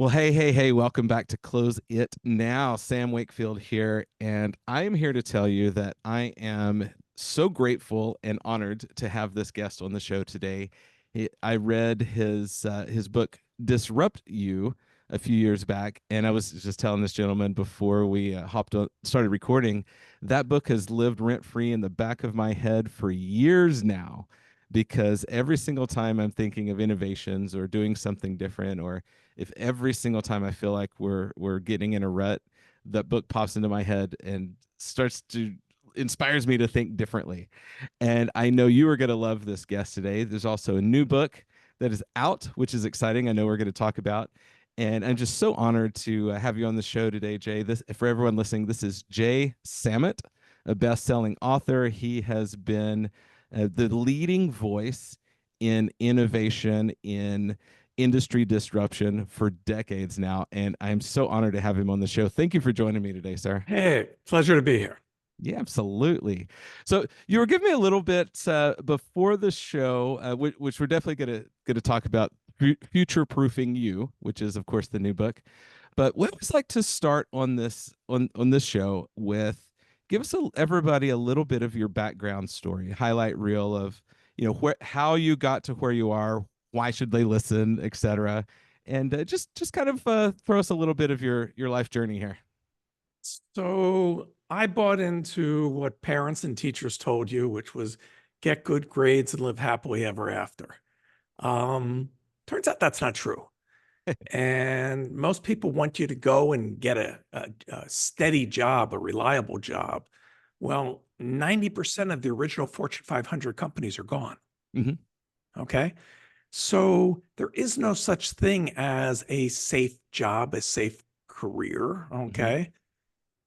Well, hey, welcome back to Close It Now. Sam Wakefield here, and I am here to tell you that I am so grateful and honored to have this guest on the show today. I read his book Disrupt You a few years back, and I was just telling this gentleman before we hopped on, started recording, that book has lived rent free in the back of my head for years now. Because every single time I'm thinking of innovations or doing something different, or if every single time I feel like we're getting in a rut, that book pops into my head and starts to inspires me to think differently. And I know you are going to love this guest today. There's also a new book that is out, which is exciting. I know we're going to talk about. And I'm just so honored to have you on the show today, Jay. This, for everyone listening, this is Jay Samit, a best-selling author. He has been the leading voice in innovation, in industry disruption for decades now. And I'm so honored to have him on the show. Thank you for joining me today, sir. Hey, pleasure to be here. Yeah, absolutely. So you were giving me a little bit before the show, which we're definitely gonna talk about future proofing you, which is of course the new book. But we always like to start on this show with give us everybody a little bit of your background story, highlight reel of how you got to where you are, why should they listen, etc. And just kind of throw us a little bit of your life journey here. So I bought into what parents and teachers told you, which was get good grades and live happily ever after. Um, Turns out that's not true. And most people want you to go and get a steady job, a reliable job. Well, 90% of the original Fortune 500 companies are gone. Hmm. Okay. So there is no such thing as a safe job, a safe career. Hmm. Okay.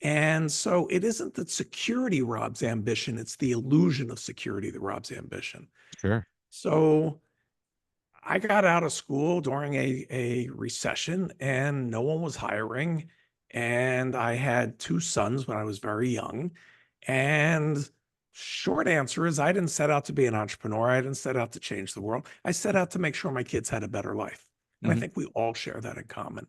And so it isn't that security robs ambition, it's the illusion of security that robs ambition. Sure. So I got out of school during a recession and no one was hiring. And I had two sons when I was very young. And short answer is I didn't set out to be an entrepreneur. I didn't set out to change the world. I set out to make sure my kids had a better life. And I Hmm. think we all share that in common.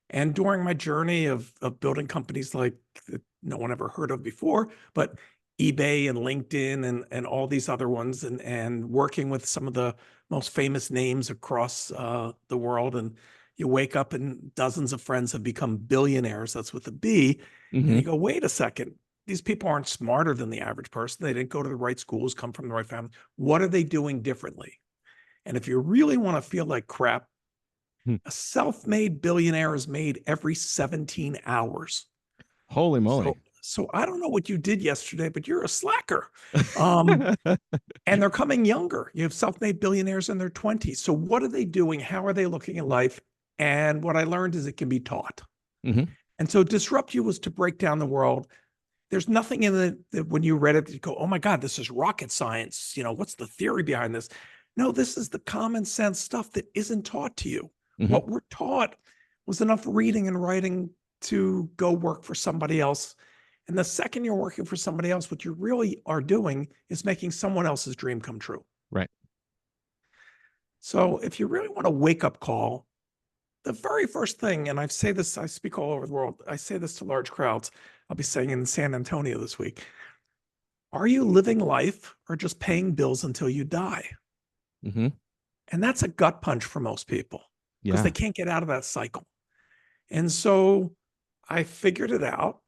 And during my journey of building companies like that no one ever heard of before, but eBay and LinkedIn and all these other ones, and working with some of the most famous names across the world, and you wake up and dozens of friends have become billionaires. That's with a B, and you Hmm. go, wait a second, these people aren't smarter than the average person. They didn't go to the right schools, come from the right family. What are they doing differently? And if you really want to feel like crap, a self-made billionaire is made every 17 hours. Holy moly. So I don't know what you did yesterday, but you're a slacker. Um, and they're coming younger. You have self-made billionaires in their 20s. So what are they doing? How are they looking at life? And what I learned is it can be taught. Hmm. And so Disrupt You was to break down the world. There's nothing in it that when you read it, you go, oh my God, this is rocket science. What's the theory behind this? No, this is the common sense stuff that isn't taught to you. Hmm. What we're taught was enough reading and writing to go work for somebody else. And the second you're working for somebody else, what you really are doing is making someone else's dream come true. Right. So if you really want a wake up call, the very first thing, and I say this, I speak all over the world, I say this to large crowds. I'll be saying in San Antonio this week. Are you living life or just paying bills until you die? Hmm. And that's a gut punch for most people because they Yeah. can't get out of that cycle. And so I figured it out.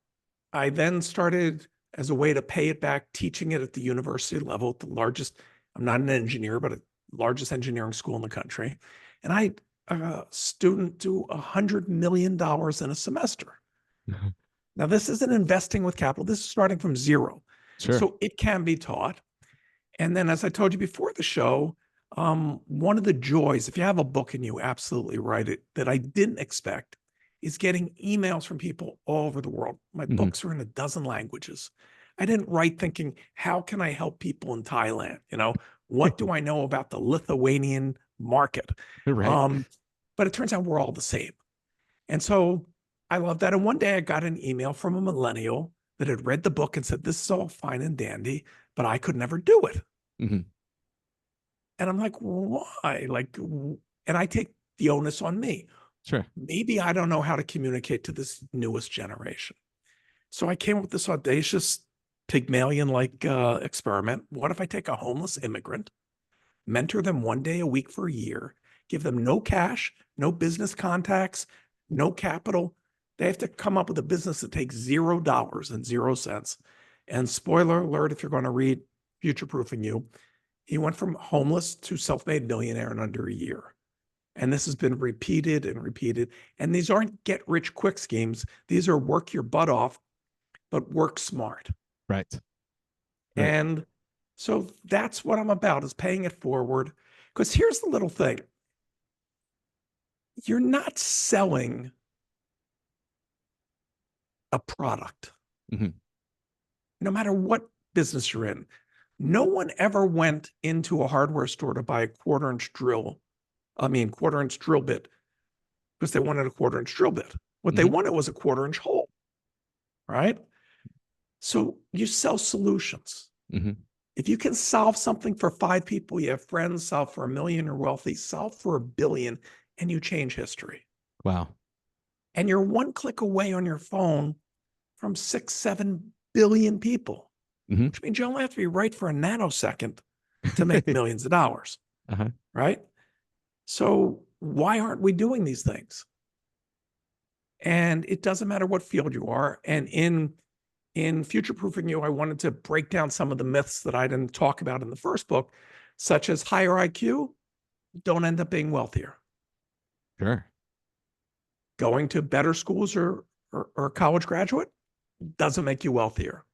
I then started as a way to pay it back, teaching it at the university level, at the largest, I'm not an engineer, but the largest engineering school in the country. And I, a student do $100 million in a semester. Now, this isn't investing with capital. This is starting from zero. Sure. So it can be taught. And then, as I told you before the show, one of the joys, if you have a book and you absolutely write it, that I didn't expect is getting emails from people all over the world. My Hmm. books are in a dozen languages. I didn't write thinking, how can I help people in Thailand? What do I know about the Lithuanian market? Right. Um, but it turns out we're all the same. And so I love that. And one day I got an email from a millennial that had read the book and said, this is all fine and dandy, but I could never do it. Hmm. And I'm like, why? And I take the onus on me. Sure. Maybe I don't know how to communicate to this newest generation. So I came up with this audacious Pygmalion-like experiment. What if I take a homeless immigrant, mentor them 1 day a week for a year, give them no cash, no business contacts, no capital. They have to come up with a business that takes $0 and 0 cents. And spoiler alert, if you're going to read Future Proofing You, he went from homeless to self-made millionaire in under a year. And this has been repeated and repeated. And these aren't get rich quick schemes. These are work your butt off, but work smart. Right. Right. And so that's what I'm about, is paying it forward. Because here's the little thing. You're not selling a product, Mm-hmm. no matter what business you're in. No one ever went into a hardware store to buy a quarter-inch drill bit, because they wanted a quarter-inch drill bit. What they Mm-hmm. wanted was a quarter-inch hole, right? So you sell solutions. Mm-hmm. If you can solve something for 5 people, you have friends, solve for 1 million, you're wealthy, solve for 1 billion, and you change history. Wow. And you're 1 click away on your phone from 6, 7 billion people, Mm-hmm. which means you only have to be right for a nanosecond to make millions of dollars, Uh-huh. right? So why aren't we doing these things? And it doesn't matter what field you are. And in Future Proofing You, I wanted to break down some of the myths that I didn't talk about in the first book, such as higher IQ don't end up being wealthier. Sure. Going to better schools or college graduate doesn't make you wealthier.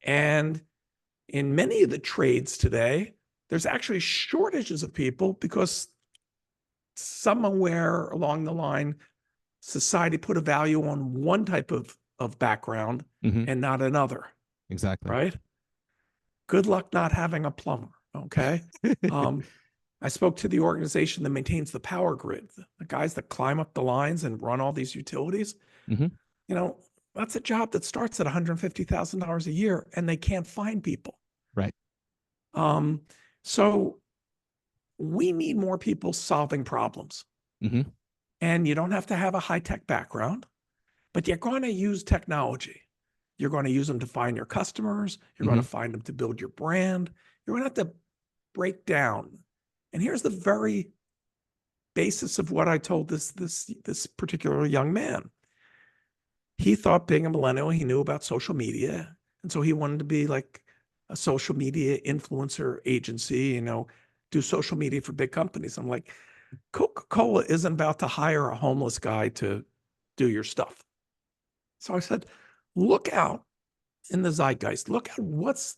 And in many of the trades today, there's actually shortages of people because somewhere along the line, society put a value on one type of background Mm-hmm. and not another, Exactly. right? Good luck not having a plumber, okay? I spoke to the organization that maintains the power grid, the guys that climb up the lines and run all these utilities. Mm-hmm. You know, that's a job that starts at $150,000 a year, and they can't find people. Right. So we need more people solving problems. Mm-hmm. And you don't have to have a high-tech background, but you're going to use technology. You're going to use them to find your customers. You're Mm-hmm. going to find them to build your brand. You're going to have to break down. And here's the very basis of what I told this particular young man. He thought, being a millennial, he knew about social media. And so he wanted to be like a social media influencer agency, do social media for big companies. I'm like, Coca-Cola isn't about to hire a homeless guy to do your stuff. So I said, look out in the zeitgeist. Look at what's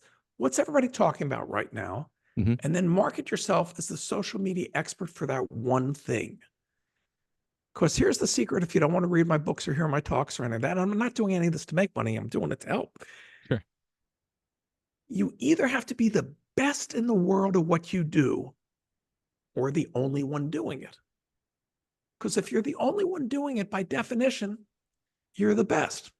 everybody talking about right now, Mm-hmm. and then market yourself as the social media expert for that one thing. Because here's the secret: if you don't want to read my books or hear my talks or any of that, I'm not doing any of this to make money. I'm doing it to help. Sure. You either have to be the best in the world at what you do, or the only one doing it. Because if you're the only one doing it, by definition, you're the best.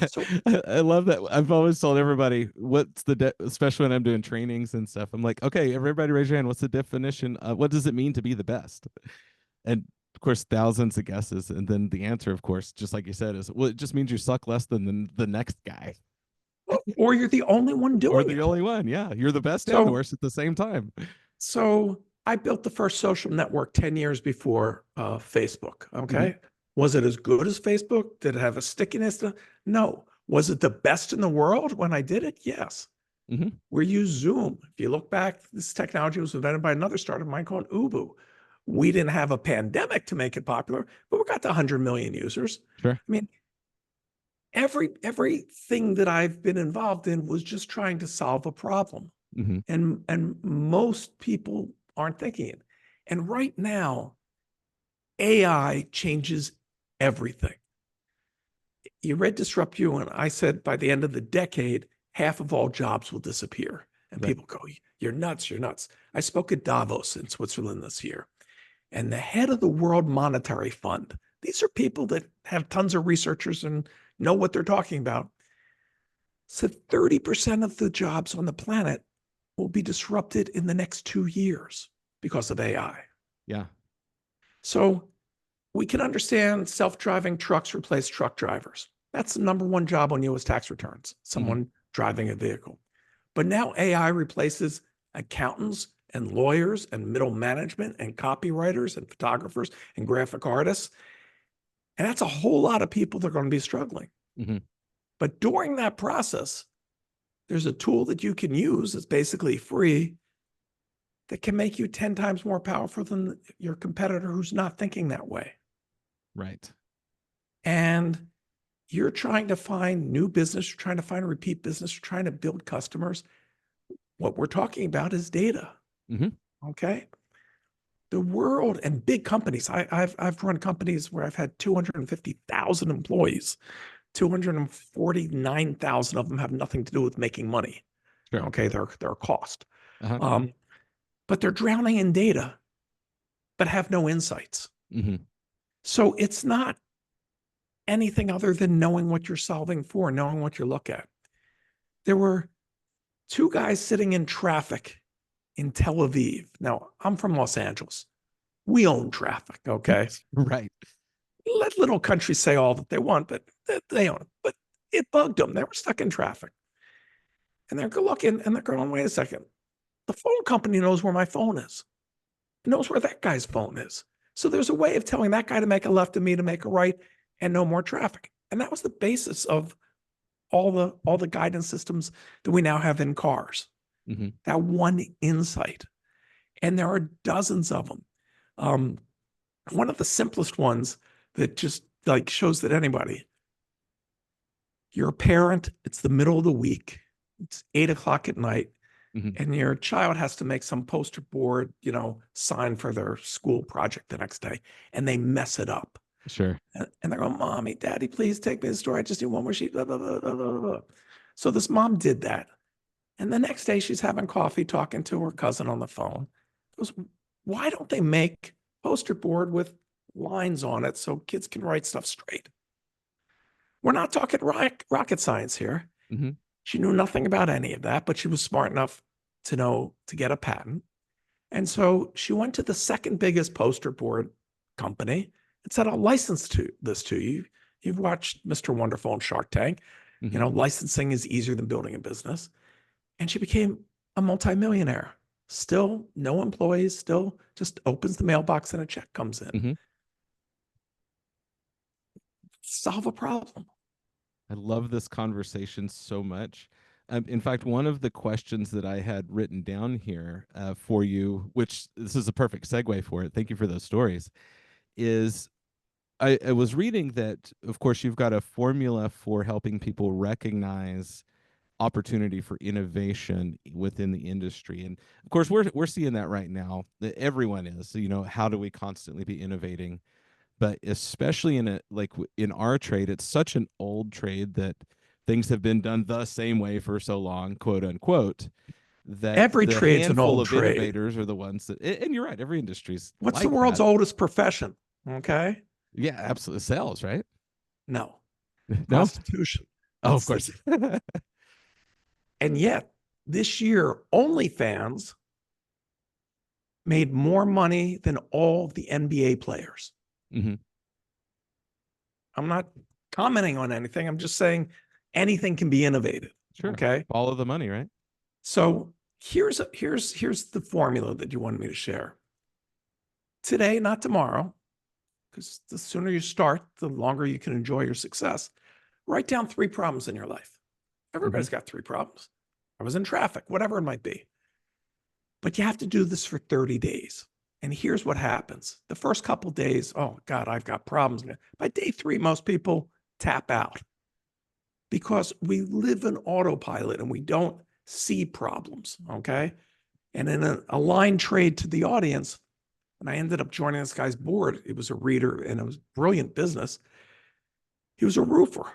So I love that. I've always told everybody what's especially when I'm doing trainings and stuff. I'm like, okay, everybody raise your hand. What's the definition of what does it mean to be the best? And of course, thousands of guesses. And then the answer, of course, just like you said, is well, it just means you suck less than the next guy. or you're the only one Or doing the it. only one. Yeah. You're the best and the So, worst at the same time. so I built the first social network 10 years before Facebook. Okay. Mm-hmm. Was it as good as Facebook? Did it have a stickiness? No. Was it the best in the world when I did it? Yes. Mm-hmm. We use Zoom. If you look back, this technology was invented by another startup of mine called Ubu. We didn't have a pandemic to make it popular, but we got to 100 million users. Sure. I mean, everything that I've been involved in was just trying to solve a problem. Mm-hmm. And most people aren't thinking it. And right now, AI changes everything. You read Disrupt You, and I said by the end of the decade, half of all jobs will disappear. And Right. people go, you're nuts, you're nuts. I spoke at Davos in Switzerland this year, and the head of the World Monetary Fund, these are people that have tons of researchers and know what they're talking about, said 30% of the jobs on the planet will be disrupted in the next 2 years because of AI. Yeah. So we can understand self-driving trucks replace truck drivers. That's the number one job on U.S. tax returns, someone driving a vehicle. But now AI replaces accountants and lawyers and middle management and copywriters and photographers and graphic artists. And that's a whole lot of people that are going to be struggling. Mm-hmm. But during that process, there's a tool that you can use that's basically free that can make you 10 times more powerful than your competitor who's not thinking that way. Right. And you're trying to find new business, you're trying to find repeat business, you're trying to build customers. What we're talking about is data. Mm-hmm. Okay. The world and big companies. I've run companies where I've had 250,000 employees. 249,000 of them have nothing to do with making money. Sure. Okay, they're a cost. Uh-huh. But they're drowning in data, but have no insights. Mm-hmm. So it's not anything other than knowing what you're solving for, knowing what you look at. There were two guys sitting in traffic in Tel Aviv. Now, I'm from Los Angeles. We own traffic, okay? Right. Let little countries say all that they want, but they own it. But it bugged them. They were stuck in traffic. And they're looking and they're going, wait a second. The phone company knows where my phone is. It knows where that guy's phone is. So there's a way of telling that guy to make a left and me to make a right and no more traffic. And that was the basis of all the guidance systems that we now have in cars. Mm-hmm. That one insight. And there are dozens of them. One of the simplest ones that just like shows that anybody, you're a parent, it's the middle of the week, it's 8 o'clock at night, Mm-hmm. and your child has to make some poster board, sign for their school project the next day, and they mess it up. Sure. And they're going, Mommy, Daddy, please take me to the store. I just need one more sheet. Blah, blah, blah, blah, blah, blah. So this mom did that. And the next day she's having coffee talking to her cousin on the phone. Goes, why don't they make poster board with lines on it so kids can write stuff straight? We're not talking rocket science here. Mm-hmm. She knew nothing about any of that, but she was smart enough to know to get a patent. And so she went to the second biggest poster board company and said, I'll license this to you. You've watched Mr. Wonderful and Shark Tank. Mm-hmm. Licensing is easier than building a business. And she became a multimillionaire. Still no employees, still just opens the mailbox and a check comes in. Mm-hmm. Solve a problem. I love this conversation so much. In fact, one of the questions that I had written down here for you, which this is a perfect segue for it, thank you for those stories, is I was reading that, of course, you've got a formula for helping people recognize opportunity for innovation within the industry. And of course, we're seeing that right now. That everyone is, how do we constantly be innovating? But especially in our trade, it's such an old trade that things have been done the same way for so long, quote unquote, that Every the trade's an handful old of trade. innovators are the ones that, and you're right, every industry's What's the like world's that. oldest profession? Okay. Yeah, absolutely. Sales, right? No. No? Prostitution. Oh, of That's course. and yet this year, OnlyFans made more money than all the NBA players. Mm-hmm. I'm not commenting on anything. I'm just saying anything can be innovated. Sure. Okay. Follow the money, right? So here's the formula that you wanted me to share. Today, not tomorrow, because the sooner you start, the longer you can enjoy your success. Write down 3 problems in your life. Everybody's got 3 problems. I was in traffic, whatever it might be. But you have to do this for 30 days. And here's what happens. The first couple of days, oh God, I've got problems. By day 3, most people tap out because we live in autopilot and we don't see problems, okay? And in a line trade to the audience, and I ended up joining this guy's board. It was a reader and it was brilliant business. He was a roofer.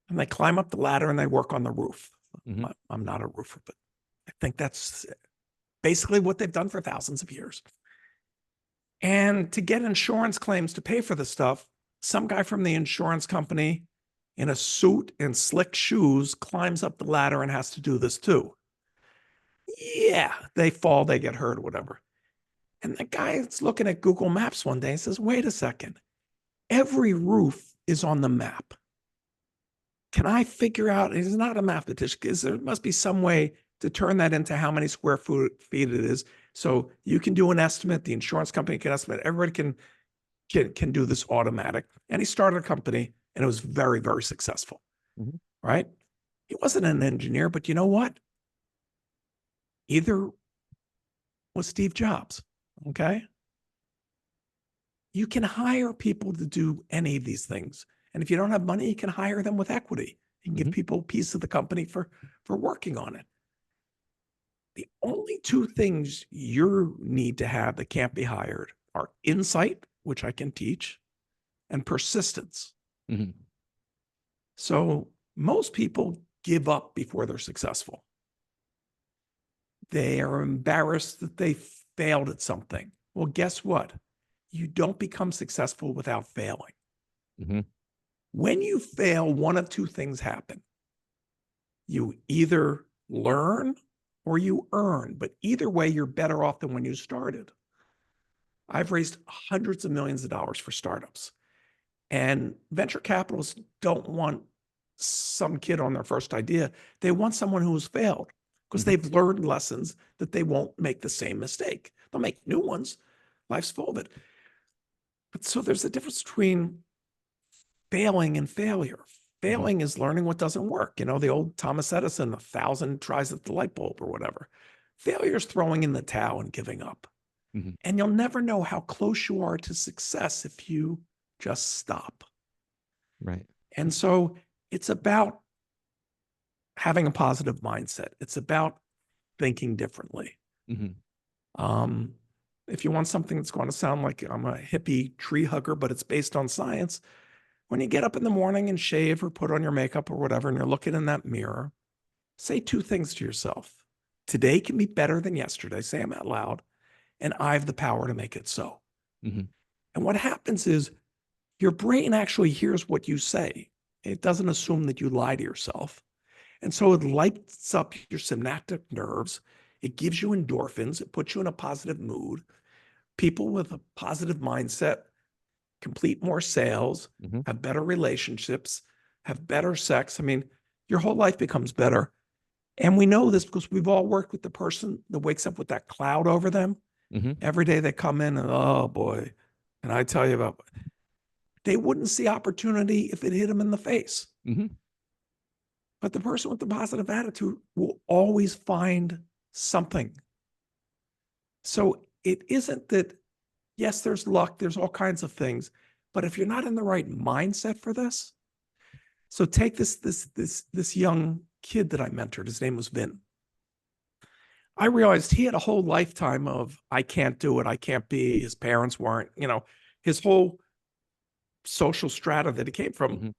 And they climb up the ladder and they work on the roof. Mm-hmm. I'm not a roofer, but I think that's basically what they've done for thousands of years. And to get insurance claims to pay for the stuff, some guy from the insurance company in a suit and slick shoes climbs up the ladder and has to do this too. Yeah, they fall, they get hurt, whatever. And the guy's looking at Google Maps one day and says, wait a second, every roof is on the map. Can I figure out, he's not a mathematician, because there must be some way to turn that into how many square feet it is. So you can do an estimate, the insurance company can estimate, everybody can do this automatic. And he started a company and it was very, very successful, Mhm. right? He wasn't an engineer, but you know what? Either was Steve Jobs, okay? You can hire people to do any of these things. And if you don't have money, you can hire them with equity. You can give Mhm. people a piece of the company for working on it. The only two things you need to have that can't be hired are insight, which I can teach, and persistence. Mhm. So most people give up before they're successful. They are embarrassed that they failed at something. Well, guess what? You don't become successful without failing. Mhm. When you fail, one of two things happen. You either learn or you earn, but either way, you're better off than when you started. I've raised hundreds of millions of dollars for startups, and venture capitalists don't want some kid on their first idea. They want someone who has failed because Mhm. they've learned lessons that they won't make the same mistake. They'll make new ones. Life's full of it. But so there's a difference between failing and failure. Mhm. Failing is learning what doesn't work. You know, the old Thomas Edison, 1,000 tries at the light bulb or whatever. Failure is throwing in the towel and giving up. Mhm. And you'll never know how close you are to success if you just stop. Right. And so it's about having a positive mindset. It's about thinking differently. Mhm. Um, if you want something that's going to sound like I'm a hippie tree hugger, but it's based on science, when you get up in the morning and shave or put on your makeup or whatever, and you're looking in that mirror, say two things to yourself. Today can be better than yesterday. Say them out loud. And I have the power to make it so. Mhm. And what happens is your brain actually hears what you say. It doesn't assume that you lie to yourself. And so it lights up your synaptic nerves. It gives you endorphins. It puts you in a positive mood. People with a positive mindset complete more sales, Mhm. have better relationships, have better sex. I mean, your whole life becomes better. And we know this because we've all worked with the person that wakes up with that cloud over them. Mhm. Every day they come in and, oh boy, and I tell you about, they wouldn't see opportunity if it hit them in the face. Mhm. But the person with the positive attitude will always find something. So it isn't that, yes, there's luck, there's all kinds of things. But if you're not in the right mindset for this, so take this young kid that I mentored. His name was Vin. I realized he had a whole lifetime of I can't do it, I can't be. His parents weren't, his whole social strata that he came from, Mhm.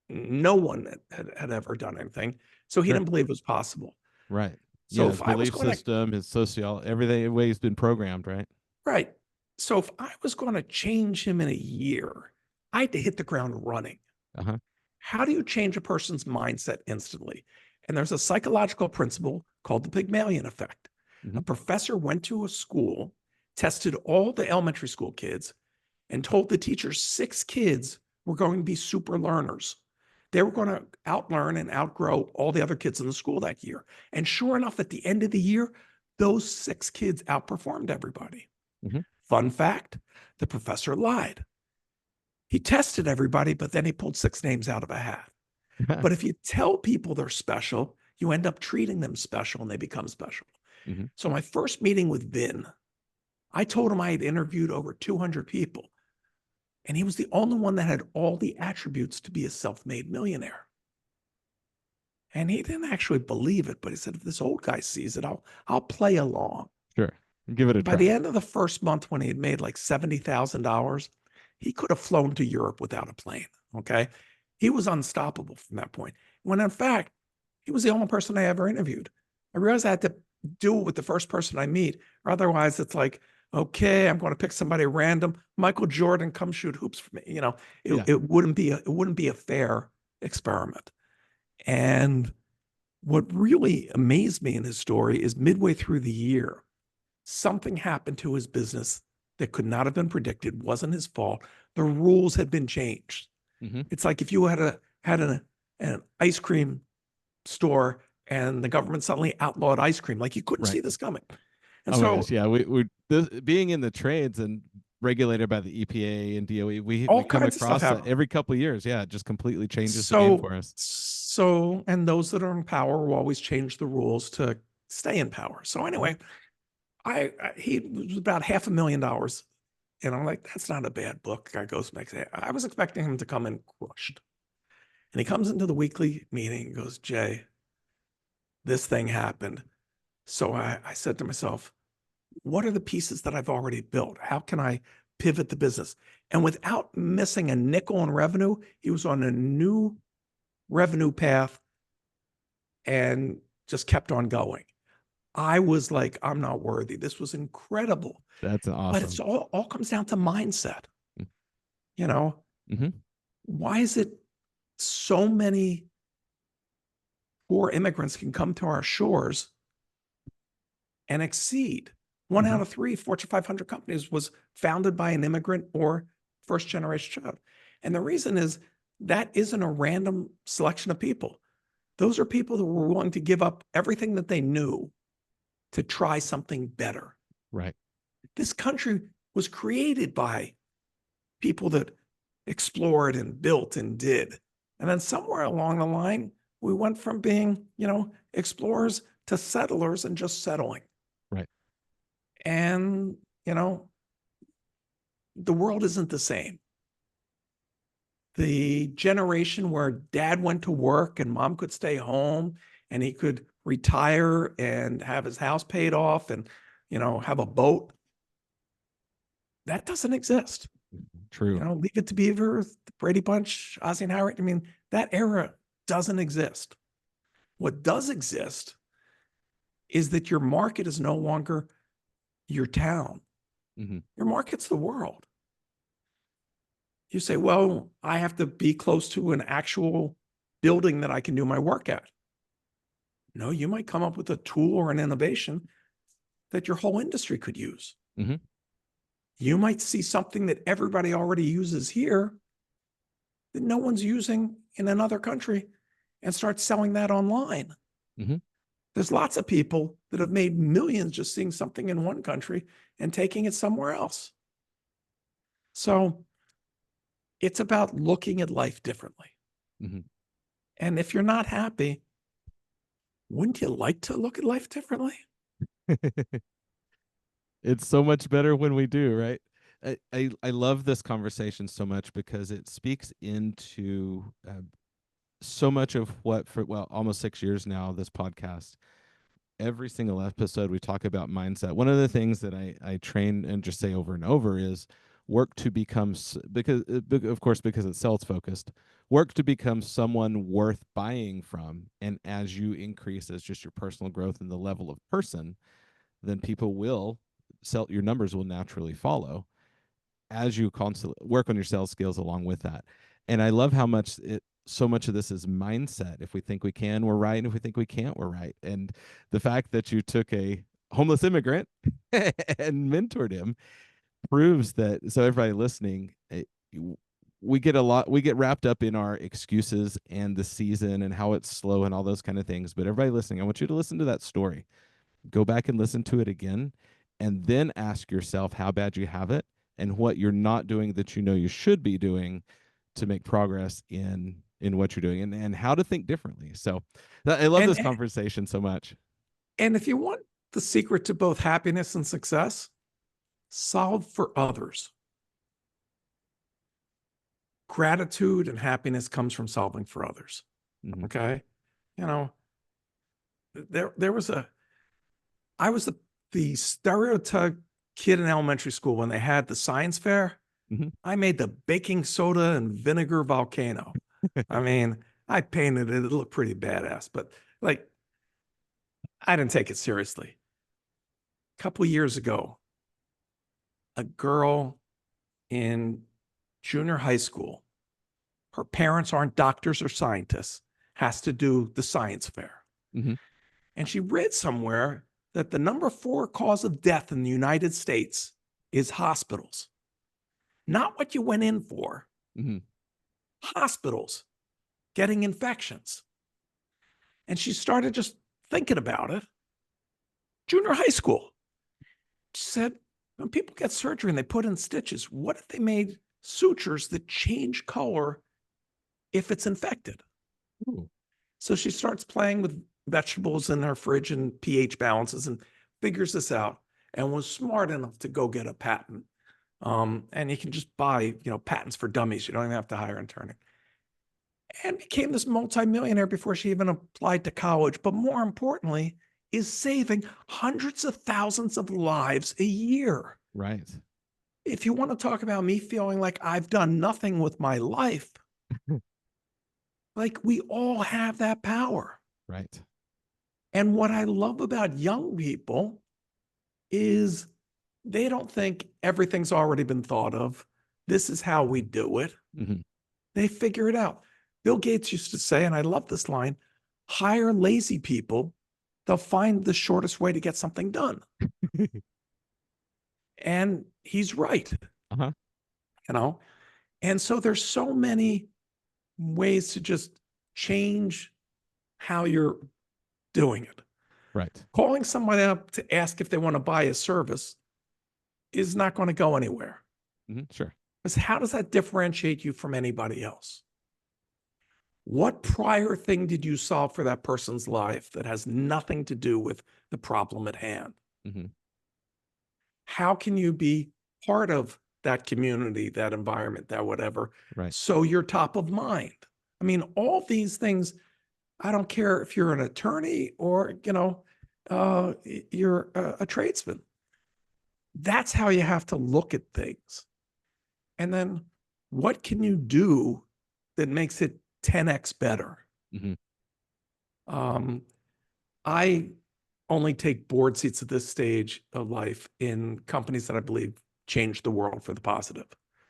no one had ever done anything. So he Sure. didn't believe it was possible. Right. So Yeah, if his I was belief going to, system, his social, everything, the way he's been programmed, right? right. So if I was going to change him in a year, I had to hit the ground running. Uh-huh. How do you change a person's mindset instantly? And there's a psychological principle called the Pygmalion effect. A Mhm. professor went to a school, tested all the elementary school kids, and told the teachers 6 kids were going to be super learners. They were going to outlearn and outgrow all the other kids in the school that year. And sure enough, at the end of the year, those 6 kids outperformed everybody. Mhm. Fun fact, the professor lied. He tested everybody, but then he pulled 6 names out of a hat. But if you tell people they're special, you end up treating them special and they become special. Mhm. So my first meeting with Vin, I told him I had interviewed over 200 people, and he was the only one that had all the attributes to be a self-made millionaire. And he didn't actually believe it, but he said, if this old guy sees it, I'll play along. Sure. Give it a And by the try. end of the first month, when he had made like $70,000, he could have flown to Europe without a plane. Okay. He was unstoppable from that point. When in fact, he was the only person I ever interviewed. I realized I had to do it with the first person I meet, or otherwise it's like, okay, I'm going to pick somebody random. Michael Jordan, come shoot hoops for me. It, Yeah. it wouldn't be a fair experiment. And what really amazed me in his story is midway through the year, Something happened to his business that could not have been predicted, wasn't his fault. The rules had been changed. Mm-hmm. It's like if you had an ice cream store and the government suddenly outlawed ice cream, like you couldn't Right. see this coming. And Oh my gosh, so yeah. Being in the trades and regulated by the EPA and DOE, we all come kinds of stuff across that happen. every couple of years. Yeah, it just completely changes the game So, for us. and those that are in power will always change the rules to stay in power. So Mhm. anyway, he was about $500,000. And I'm like, that's not a bad book. Guy goes, makes it. I was expecting him to come in crushed. And he comes into the weekly meeting and goes, Jay, this thing happened. So I said to myself, what are the pieces that I've already built? How can I pivot the business? And without missing a nickel in revenue, he was on a new revenue path and just kept on going. I was like, I'm not worthy. This was incredible. That's But it's awesome. all comes down to mindset. You know, Mm-hmm. why is it so many poor immigrants can come to our shores and exceed? One Mm-hmm. out of three Fortune 500 companies was founded by an immigrant or first generation child. And the reason is that isn't a random selection of people. Those are people that were willing to give up everything that they knew to try something better. Right. This country was created by people that explored and built and did. And then somewhere along the line, we went from being, explorers to settlers and just settling. Right. And, the world isn't the same. The generation where dad went to work and mom could stay home and he could retire and have his house paid off and, have a boat, that doesn't exist. True. Leave It to Beaver, the Brady Bunch, Ozzie and Howard. I mean, that era doesn't exist. What does exist is that your market is no longer your town. Mm-hmm. Your market's the world. You say, well, I have to be close to an actual building that I can do my work at. No, you might come up with a tool or an innovation that your whole industry could use. Mm-hmm. You might see something that everybody already uses here that no one's using in another country and start selling that online. Mm-hmm. There's lots of people that have made millions just seeing something in one country and taking it somewhere else. So it's about looking at life differently. Mm-hmm. And if you're not happy, wouldn't you like to look at life differently? It's so much better when we do, right? I love this conversation so much because it speaks into so much of what for almost 6 years now, this podcast, every single episode we talk about mindset. One of the things that I train and just say over and over is work to become, because of course because it's sales focused, work to become someone worth buying from. And as you increase as just your personal growth and the level of person, then people will sell, your numbers will naturally follow as you constantly work on your sales skills along with that. And I love how much so much of this is mindset. If we think we can, we're right. And if we think we can't, we're right. And the fact that you took a homeless immigrant and mentored him proves that. So everybody listening, we get wrapped up in our excuses and the season and how it's slow and all those kind of things. But everybody listening, I want you to listen to that story, go back and listen to it again, and then ask yourself how bad you have it and what you're not doing that you know you should be doing to make progress in what you're doing, and how to think differently. So I love And this conversation so much. and if you want the secret to both happiness and success, solve for others. Gratitude and happiness comes from solving for others. Mm-hmm. Okay. You know, there was I was the stereotype kid in elementary school when they had the science fair. Mm-hmm. I made the baking soda and vinegar volcano. I mean, I painted it. It looked pretty badass, but like, I didn't take it seriously. A couple of years ago, a girl in junior high school, her parents aren't doctors or scientists, has to do the science fair. Mm-hmm. And she read somewhere that the number 4 cause of death in the United States is hospitals. Not what you went in for, Mm-hmm. hospitals getting infections. And she started just thinking about it. Junior high school. She said, when people get surgery and they put in stitches, what if they made sutures that change color if it's infected? Ooh. So she starts playing with vegetables in her fridge and pH balances and figures this out and was smart enough to go get a patent. And you can just buy, patents for dummies. You don't even have to hire an attorney. And became this multimillionaire before she even applied to college. But more importantly, is saving hundreds of thousands of lives a year. Right. If you want to talk about me feeling like I've done nothing with my life, like we all have that power. Right. And what I love about young people is they don't think everything's already been thought of. This is how we do it. Mm-hmm. They figure it out. Bill Gates used to say, and I love this line, hire lazy people. They'll find the shortest way to get something done. And he's right, Uh-huh. you know? And so there's so many ways to just change how you're doing it. Right. Calling someone up to ask if they want to buy a service is not going to go anywhere. Mm-hmm. Sure. Because how does that differentiate you from anybody else? What prior thing did you solve for that person's life that has nothing to do with the problem at hand? Mm-hmm. How can you be part of that community, that environment, that whatever, Right. so you're top of mind? I mean, all these things, I don't care if you're an attorney or, you're a tradesman. That's how you have to look at things. And then what can you do that makes it 10x better? Mm-hmm. Um, I only take board seats at this stage of life in companies that I believe change the world for the positive.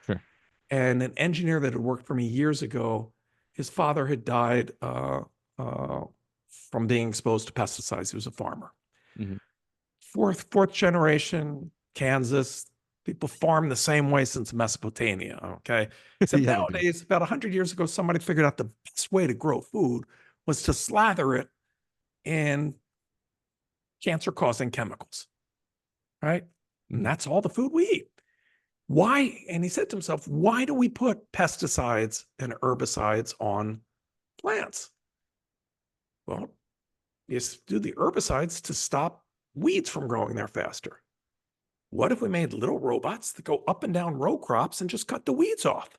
Sure. And an engineer that had worked for me years ago, his father had died from being exposed to pesticides. He was a farmer. Mm-hmm. Fourth generation, Kansas, people farm the same way since Mesopotamia. Okay. Except Yeah, they do. nowadays, about 100 years ago, somebody figured out the best way to grow food was to slather it in cancer causing chemicals. Right. And Mm-hmm. that's all the food we eat. Why? And he said to himself, why do we put pesticides and herbicides on plants? Well, you do the herbicides to stop weeds from growing there faster. What if we made little robots that go up and down row crops and just cut the weeds off?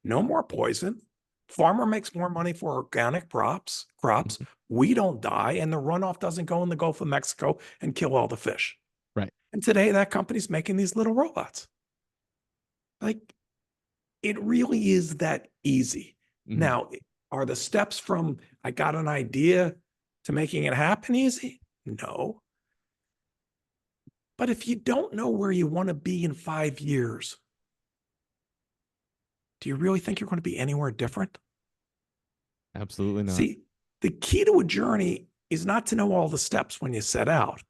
No more poison. Farmer makes more money for organic crops. Mm-hmm. We don't die, and the runoff doesn't go in the Gulf of Mexico and kill all the fish. Right. And today, that company's making these little robots. Like, it really is that easy. Mm-hmm. Now, are the steps from I got an idea to making it happen easy? No. But if you don't know where you want to be in 5 years, do you really think you're going to be anywhere different? Absolutely not. See, the key to a journey is not to know all the steps when you set out.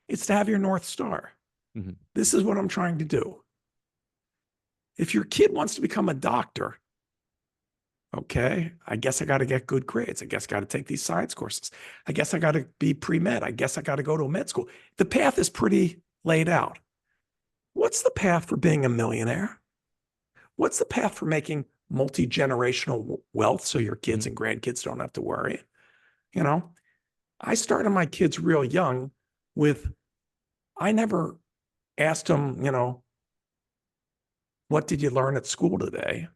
It's to have your North Star. Mm-hmm. This is what I'm trying to do. If your kid wants to become a doctor, okay, I guess I got to get good grades. I guess I got to take these science courses. I guess I got to be pre-med. I guess I got to go to a med school. The path is pretty laid out. What's the path for being a millionaire? What's the path for making multi-generational wealth so your kids and grandkids don't have to worry? I started my kids real young with, I never asked them, what did you learn at school today?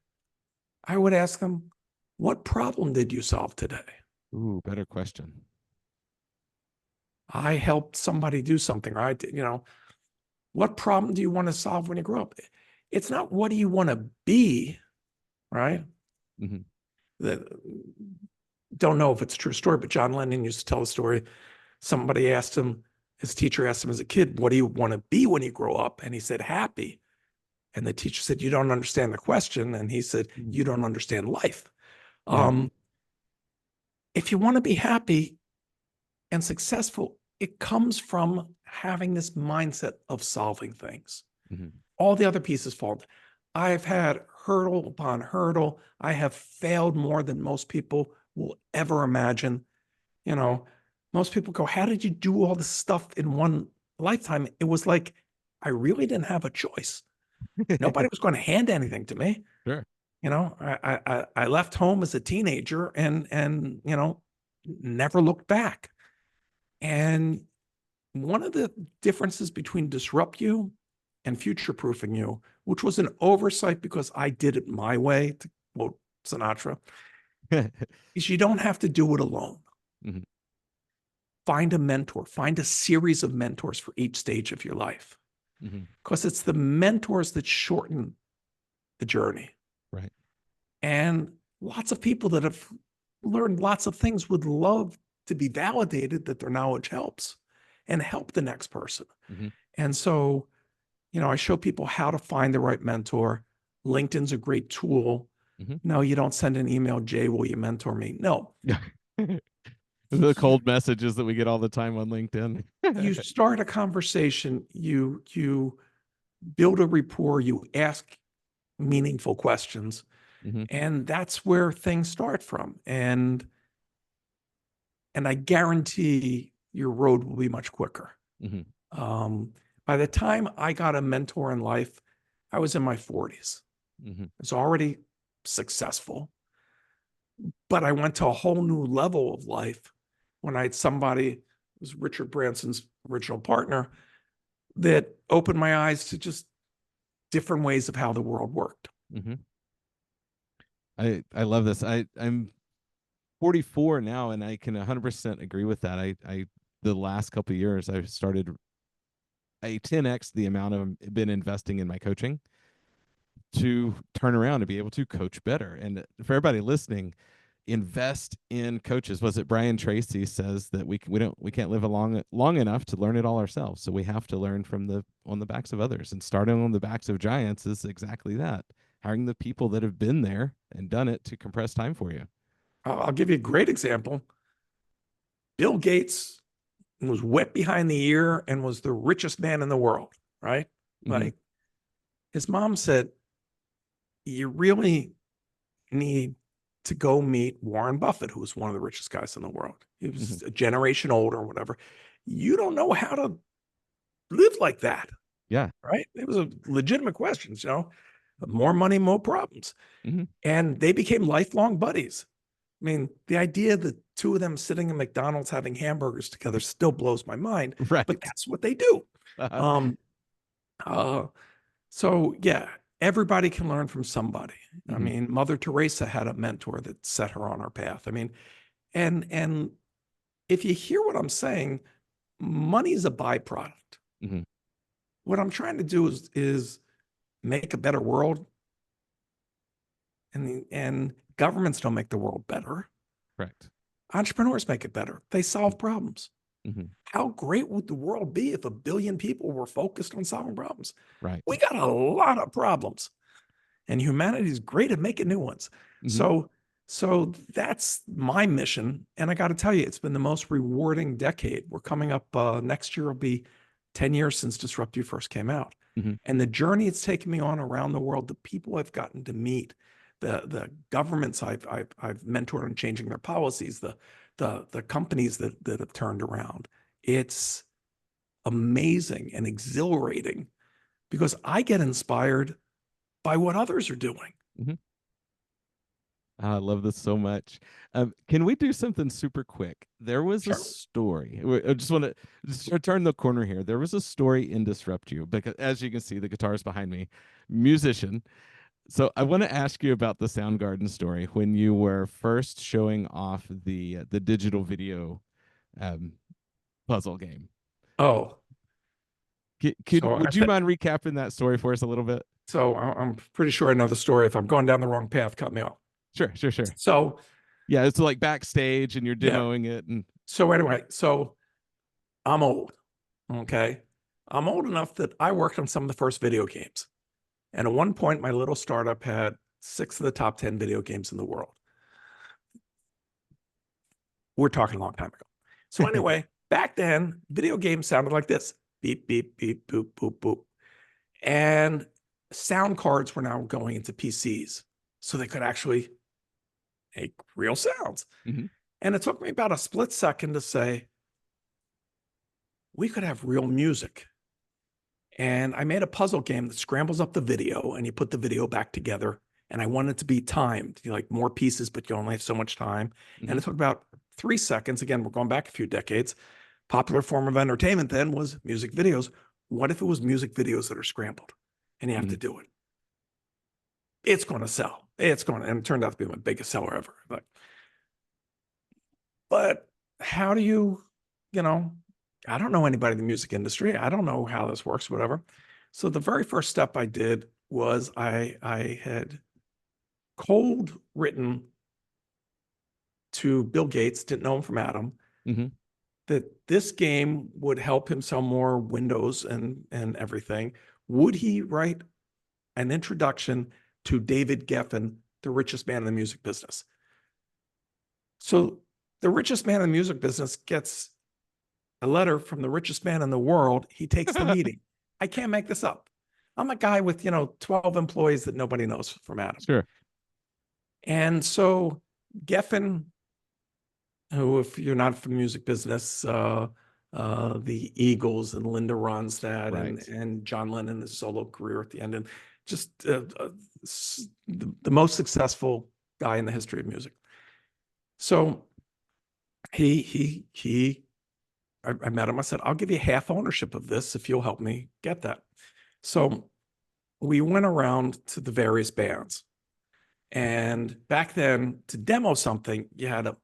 I would ask them, what problem did you solve today? Ooh, better question. I helped somebody do something, right? What problem do you want to solve when you grow up? It's not what do you want to be, right? Mm-hmm. Don't know if it's a true story, but John Lennon used to tell a story. Somebody asked him, his teacher asked him as a kid, what do you want to be when you grow up? And he said, happy. And the teacher said, you don't understand the question. And he said, you don't understand life. Yeah. If you want to be happy and successful, it comes from having this mindset of solving things. Mhm. All the other pieces fall. I've had hurdle upon hurdle. I have failed more than most people will ever imagine. You know, most people go, how did you do all this stuff in one lifetime? It was like, I really didn't have a choice. Nobody was going to hand anything to me. Sure. You know, I left home as a teenager and never looked back. And one of the differences between disrupt you and future proofing you, which was an oversight because I did it my way, to quote Sinatra, is you don't have to do it alone. Mhm. Find a mentor, find a series of mentors for each stage of your life, Mhm. because it's the mentors that shorten the journey. Right. And lots of people that have learned lots of things would love to be validated that their knowledge helps and help the next person. Mhm. And so, I show people how to find the right mentor. LinkedIn's a great tool. Mhm. No, you don't send an email, Jay, will you mentor me? No, Yeah. The you cold messages that we get all the time on LinkedIn. you start a conversation, you build a rapport, you ask meaningful questions, Mhm. and that's where things start from. And I guarantee your road will be much quicker. Mhm. Um, by the time I got a mentor in life, I was in my 40s. Mhm. I was already successful, but I went to a whole new level of life when I had somebody, it was Richard Branson's original partner, that opened my eyes to just different ways of how the world worked. Mhm. I love this. I'm 44 now, and I can 100% agree with that. I the last couple of years I've started a 10x the amount of been investing in my coaching to turn around and be able to coach better. And for everybody listening, invest in coaches. Was it Brian Tracy says that we can't live long enough to learn it all ourselves. So we have to learn from the on the backs of others, and starting on the backs of giants is exactly that. Hiring the people that have been there and done it to compress time for you. I'll give you a great example. Bill Gates was wet behind the ear and was the richest man in the world, right? Mm-hmm. Like his mom said, you really need to go meet Warren Buffett, who was one of the richest guys in the world. He Mm-hmm. was a generation older or whatever. You don't know how to live like that, Yeah. right? It was a legitimate question, more money, more problems. Mm-hmm. And they became lifelong buddies. I mean, the idea that two of them sitting in McDonald's having hamburgers together still blows my mind, but Right. that's what they do. Uh-huh. Um, uh, so yeah, everybody can learn from somebody. I Mm-hmm. mean, Mother Teresa had a mentor that set her on her path. I mean, and if you hear what I'm saying, money is a byproduct. Mm-hmm. What I'm trying to do is make a better world, and governments don't make the world better. Correct. Entrepreneurs make it better. They solve problems. Mm-hmm. How great would the world be if 1 billion people were focused on solving problems? Right. We got a lot of problems, and humanity is great at making new ones. Mm-hmm. So that's my mission, and I got to tell you, it's been the most rewarding decade. We're coming up next year will be 10 years since Disrupt You first came out, Mm-hmm. and the journey it's taken me on around the world, the people I've gotten to meet, the governments I've mentored in changing their policies, the companies that have turned around. It's amazing and exhilarating because I get inspired by what others are doing. Mm-hmm. I love this so much. Can we do something super quick? There was a Sure. story. I just want to just turn the corner here. There was a story in Disrupt You because, as you can see, the guitar's behind me. Musician. So I want to ask you about the Soundgarden story when you were first showing off the digital video um, puzzle game. Oh, so I Would you th- mind recapping that story for us a little bit? so I'm pretty sure I know the story. If I'm going down the wrong path, cut me off. Sure, sure, sure. So Yeah, it's like backstage and you're yeah. demoing it, and So anyway, so I'm old. Okay. I'm old enough that I worked on some of the first video games. And at one point, my little startup had 6 of the top 10 video games in the world. We're talking a long time ago. So anyway, Back then, video games sounded like this: beep, beep, beep, boop, boop, boop. And sound cards were now going into PCs so they could actually make real sounds. Mm-hmm. And it took me about a split second to say, we could have real music. And I made a puzzle game that scrambles up the video and you put the video back together. And I wanted it to be timed, like more pieces, but you only have so much time. And Mm-hmm. it took about 3 seconds. Again, we're going back a few decades. Popular form of entertainment then was music videos. What if it was music videos that are scrambled and you have Mm-hmm. to do it? It's going to sell. It's going to, and it turned out to be my biggest seller ever. But how do you know, I don't know anybody in the music industry. I don't know how this works, whatever. So the very first step I did was I had cold written to Bill Gates, didn't know him from Adam, Mm-hmm. that this game would help him sell more Windows and everything. Would he write an introduction to David Geffen, the richest man in the music business? So the richest man in the music business gets a letter from the richest man in the world. He takes the meeting. I can't make this up. I'm a guy with 12 employees that nobody knows from Adam. Sure. And so Geffen, who, if you're not from the music business, the Eagles and Linda Ronstadt and Right. John Lennon, his solo career at the end, and just the most successful guy in the history of music. So I met him. I said, I'll give you half ownership of this if you'll help me get that. So we went around to the various bands. And back then, to demo something, you had a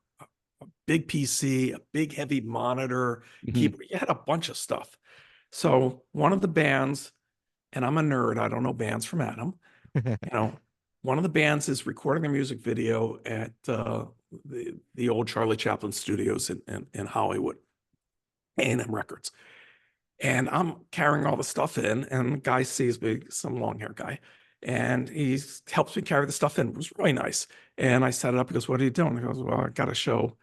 big PC, a big heavy monitor, Mm-hmm. keyboard. You had a bunch of stuff. So one of the bands, and I'm a nerd, I don't know bands from Adam, you know, one of the bands is recording a music video at the old Charlie Chaplin studios in Hollywood, A&M Records. And I'm carrying all the stuff in, and the guy sees me, some long hair guy, and he helps me carry the stuff in. It was really nice. And I set it up. He goes, "What are you doing?" He goes, "Well, I got to show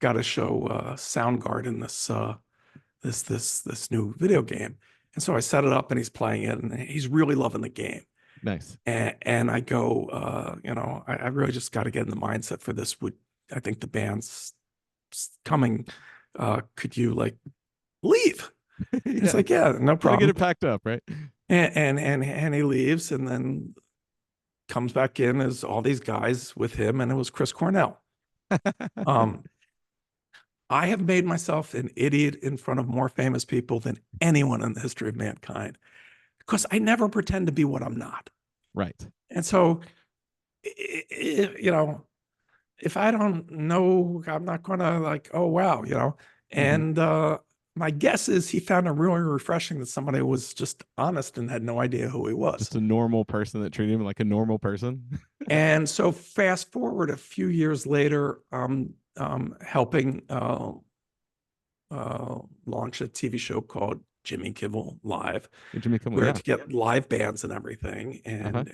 Soundgarden in this new video game." And so I set it up, and he's playing it, and he's really loving the game. Nice. And I go, I really just got to get in the mindset for this. I think the band's coming. Could you like leave? And it's Yeah. like, yeah, no Got to get problem. it packed up, right? And he leaves and then comes back in as all these guys with him, and it was Chris Cornell. Um, I have made myself an idiot in front of more famous people than anyone in the history of mankind because I never pretend to be what I'm not. Right. And so, you know, if I don't know, I'm not going to like, oh, wow, you know. Mm-hmm. And my guess is he found it really refreshing that somebody was just honest and had no idea who he was. Just a normal person that treated him like a normal person. And so fast forward a few years later, helping launch a TV show called Jimmy Kimmel Live, Jimmy Kimmel, where yeah. to get live bands and everything. Uh-huh.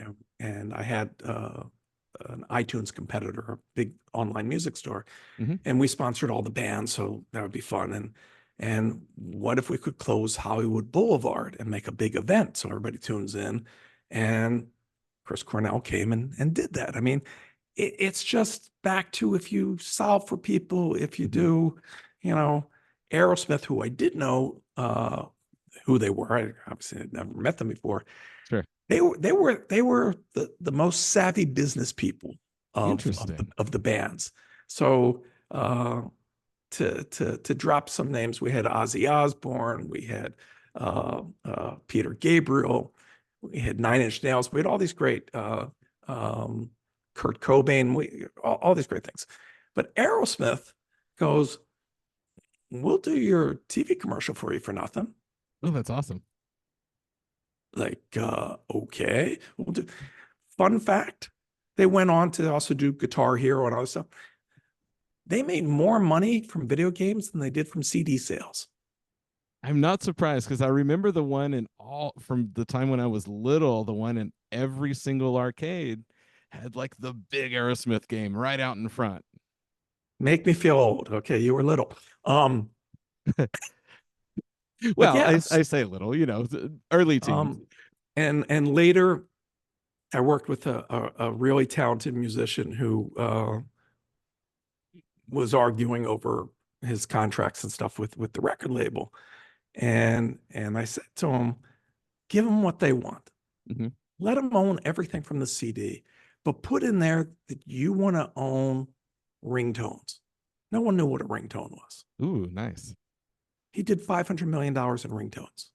And I had an iTunes competitor, a big online music store, Mm-hmm. and we sponsored all the bands, so that would be fun. And what if we could close Hollywood Boulevard and make a big event so everybody tunes in? And Chris Cornell came and did that. I mean, it's just back to if you solve for people, if you Mm-hmm. do, you know, Aerosmith, who I did know who they were. I obviously had never met them before. Sure. They were the most savvy business people Interesting. of the bands. So to drop some names, we had Ozzy Osbourne, we had Peter Gabriel, we had Nine Inch Nails, we had all these great Kurt Cobain, all these great things. But Aerosmith goes, "We'll do your TV commercial for you for nothing." Oh, that's awesome. Like, okay. We'll do. Fun fact, they went on to also do Guitar Hero and all this stuff. They made more money from video games than they did from CD sales. I'm not surprised because I remember the one in all from the time when I was little, the one in every single arcade had like the big Aerosmith game right out in front. Make me feel old. Okay, you were little. But Well, yes, I say little, early teens. um, and later I worked with a really talented musician who was arguing over his contracts and stuff with the record label. And I said to him, give them what they want. Hmm. Let them own everything from the CD, but put in there that you want to own ringtones. No one knew what a ringtone was. Ooh, nice. He did $500 million in ringtones.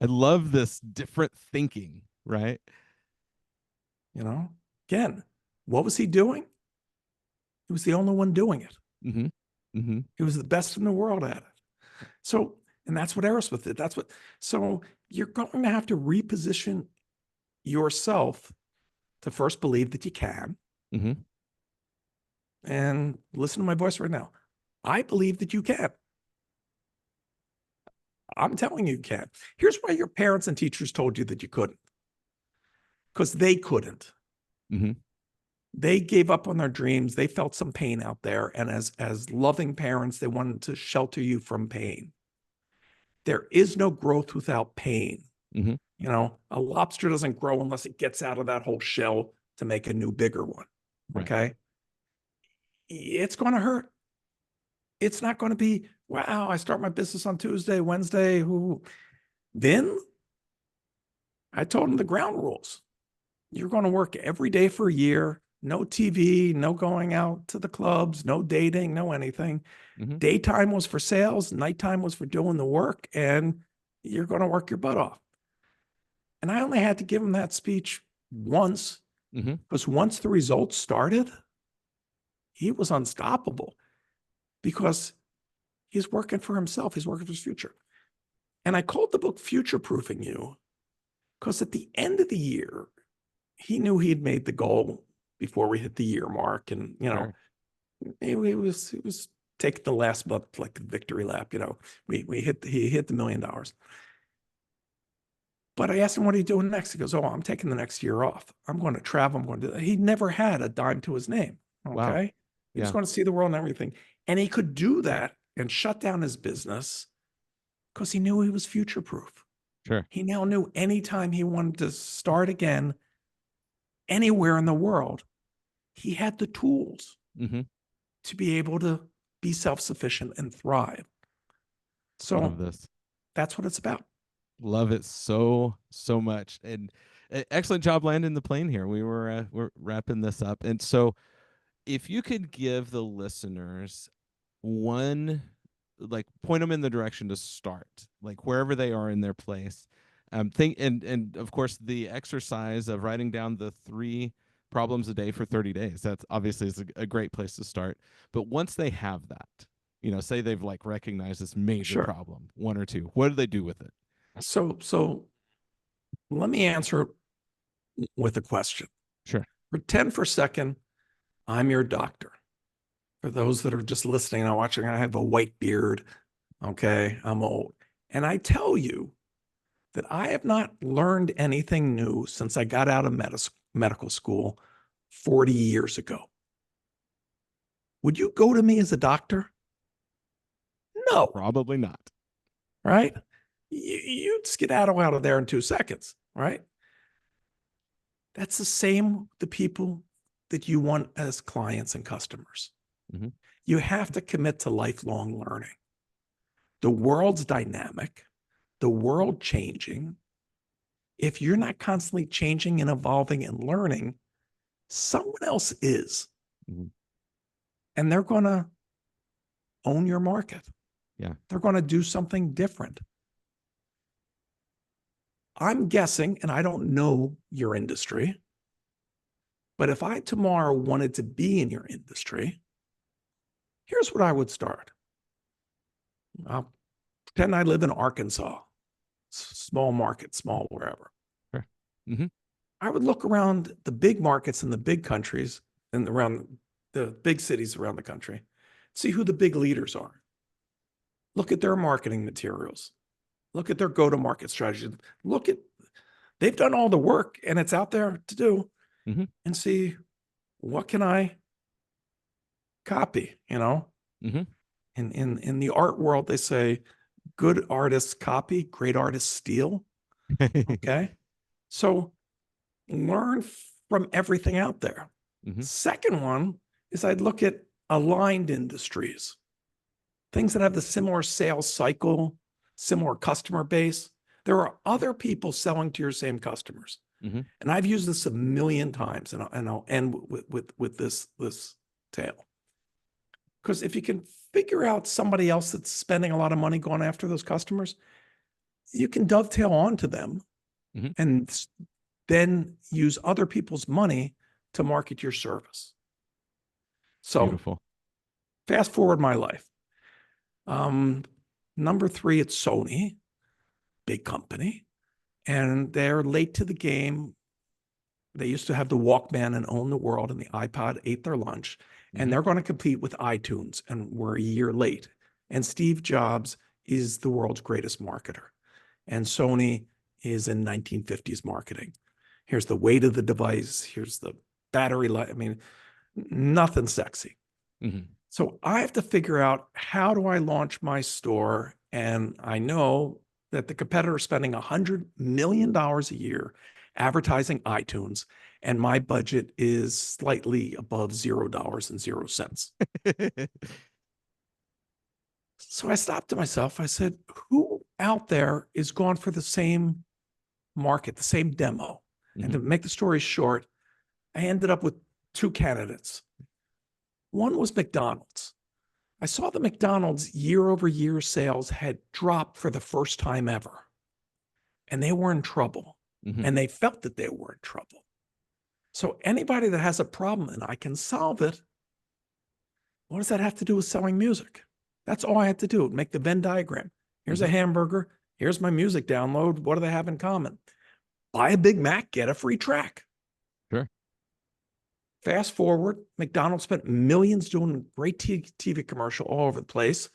I love this different thinking, right? You know, again, what was he doing? He was the only one doing it. Mm-hmm. Mm-hmm. He was the best in the world at it. So, and that's what Aerosmith did. So you're going to have to reposition yourself to first believe that you can. Mm-hmm. And listen to my voice right now. I believe that you can. I'm telling you can. Here's why your parents and teachers told you that you couldn't, because they couldn't. Mm-hmm. They gave up on their dreams. They felt some pain out there. And as loving parents, they wanted to shelter you from pain. There is no growth without pain. Mm-hmm. You know, a lobster doesn't grow unless it gets out of that whole shell to make a new, bigger one. Right. Okay. It's going to hurt. It's not going to be, wow, I start my business on Tuesday, Wednesday. Who? Then I told them the ground rules. You're going to work every day for a year, no TV, no going out to the clubs, no dating, no anything. Mm-hmm. Daytime was for sales, nighttime was for doing the work, and you're going to work your butt off. And I only had to give him that speech once, Mm-hmm. because once the results started, he was unstoppable because he's working for himself. He's working for his future. And I called the book Future Proofing You because at the end of the year, he knew he had made the goal before we hit the year mark. And, Sure. he was taking the last month like the victory lap. He hit the $1 million. But I asked him, what are you doing next? He goes, oh, I'm taking the next year off. I'm going to travel. I'm going to do that. He never had a dime to his name. Wow. Okay. He was Yeah. going to see the world and everything. And he could do that and shut down his business because he knew he was future proof. Sure. He now knew anytime he wanted to start again anywhere in the world, he had the tools Mm-hmm. to be able to be self-sufficient and thrive. Love So this. that's what it's about. Love it so so much, and excellent job landing the plane here. We're wrapping this up, and so if you could give the listeners one, like, point them in the direction to start, like wherever they are in their place. Think, and of course the exercise of writing down the 3 problems a day for 30 days. That's obviously is a great place to start. But once they have that, say they've like recognized this major Sure. problem, 1 or 2, what do they do with it? So let me answer with a question. Sure. Pretend for a second I'm your doctor. For those that are just listening and watching, I have a white beard. Okay. I'm old. And I tell you that I have not learned anything new since I got out of medical school 40 years ago. Would you go to me as a doctor? No, Probably not. right? You'd skedaddle out of there in 2 seconds, right? That's the same the people that you want as clients and customers. Mm-hmm. You have to commit to lifelong learning. The world's dynamic, the world changing. If you're not constantly changing and evolving and learning, someone else is. Mm-hmm. And they're going to own your market. Yeah. They're going to do something different. I'm guessing, and I don't know your industry, but if I tomorrow wanted to be in your industry, here's what I would start. I'll pretend I live in Arkansas, small market, small wherever. Sure. Mm-hmm. I would look around the big markets in the big countries and around the big cities around the country, see who the big leaders are. Look at their marketing materials. Look at their go-to-market strategy. They've done all the work and it's out there to do, Mm-hmm. and see what can I copy, Mm-hmm. In the art world, they say good artists copy, great artists steal. Okay. So learn from everything out there. Hmm. Second one is I'd look at aligned industries, things that have the similar sales cycle, similar customer base. There are other people selling to your same customers. Hmm. And I've used this a million times, and I'll end with this tale. Because if you can figure out somebody else that's spending a lot of money going after those customers, you can dovetail onto them Hmm. and then use other people's money to market your service. So Beautiful. fast forward my life. Um, Number three, it's Sony, big company, and they're late to the game. They used to have the Walkman and own the world, and the iPod ate their lunch. And Hmm. they're going to compete with iTunes, and we're a year late. And Steve Jobs is the world's greatest marketer, and Sony is in 1950s marketing. Here's the weight of the device. Here's the battery life. I mean, nothing sexy. Hmm. So I have to figure out, how do I launch my store? And I know that the competitor is spending $100 million a year advertising iTunes, and my budget is slightly above $0.00. So I stopped to myself. I said, who out there is going for the same market, the same demo? And Hmm. to make the story short, I ended up with two candidates. One was McDonald's. I saw the McDonald's year over year sales had dropped for the first time ever, and they were in trouble, Hmm. and they felt that they were in trouble. So anybody that has a problem and I can solve it, what does that have to do with selling music? That's all I had to do, make the Venn diagram. Here's a Hmm. hamburger. Here's my music download. What do they have in common? Buy a Big Mac, get a free track. Sure. Fast forward, McDonald's spent millions doing a great TV commercial all over the place.